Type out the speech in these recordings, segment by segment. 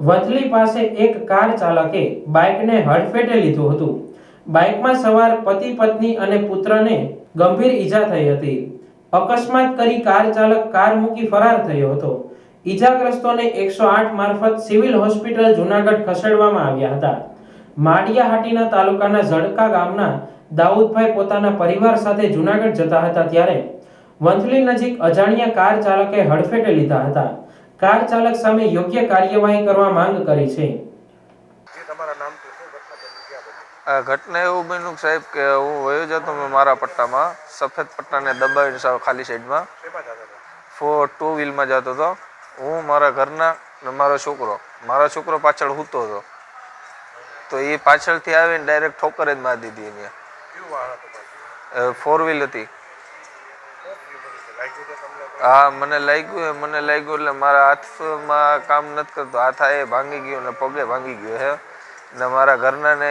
વંથલી પાસે એક કાર ચાલકે બાઇકને હડફેટે લીધું હતું. બાઇકમાં સવાર પતિ પત્ની અને પુત્રને ગંભીર ઈજા થઈ હતી. અકસ્માત કરી કાર ચાલક કાર મૂકી ફરાર થયો હતો. ઈજાગ્રસ્તોને 108 મારફત સિવિલ હોસ્પિટલ જૂનાગઢ ખસેડવામાં આવ્યા હતા. માળિયાહાટીના તાલુકાના ઝડકા ગામના દાઉદભાઈ પોતાના પરિવાર સાથે જૂનાગઢ જતા હતા ત્યારે વંથલી નજીક અજાણ્યા કાર ચાલકે હડફેટે લીધા હતા. કાર ચાલક સામે યોગ્ય કાર્યવાહી કરવા માંગ કરી છે. આ ઘટના એવું બન્યું સાહેબ કે હું વયો જતો મારા પટ્ટામાં સફેદ પટ્ટાને દબાવીને સાવ ખાલી સાઈડમાં 2 વ્હીલમાં જતો હતો. હું મારા ઘરના ને મારો છોકરો પાછળ સૂતો હતો. તો એ પાછળથી આવીને ડાયરેક્ટ ઠોકર જ મારી દીધી એને. 4 વ્હીલ હતી. હા મને લાગ્યું એટલે મારા હાથમાં કામ નથી કરતો. હાથ એ ભાંગી ગયો ને પગે ભાંગી ગયો છે ને મારા ઘરનાને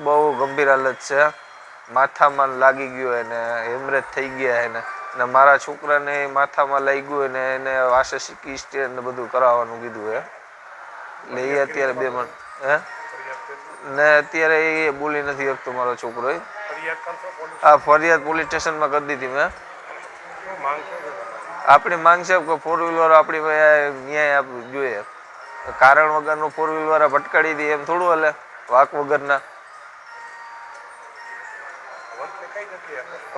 બહુ ગંભીર હાલત છે. માથામાં લાગી ગયો એને હેમરેજ થઈ ગયા એને ને મારા છોકરાને માથામાં લાગ્યું અને એને વાસે સીટી સ્કેન ને બધું કરાવવાનું કીધું છે. એટલે એ અત્યારે 2 મહિના ને અત્યારે એ બોલી નથી શકતો મારો છોકરો. આ ફરિયાદ પોલીસ સ્ટેશનમાં કરી દીધી મેં. આપણી માંગ છે કે 4 વ્હીલ વાળો આપણી ન્યાય આપવું જોઈએ. કારણ વગરનું 4 વ્હીલ વાળા ભટકાડી દે એમ થોડું હાલે વાક વગરના.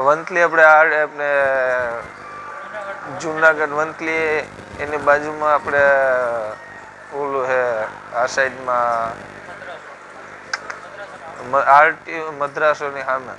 વંથલી આપણે જુનાગઢ વંથલી એની બાજુમાં આપણે ઓલું છે આ સાઈડમાં આરટી મદ્રાસોની સામે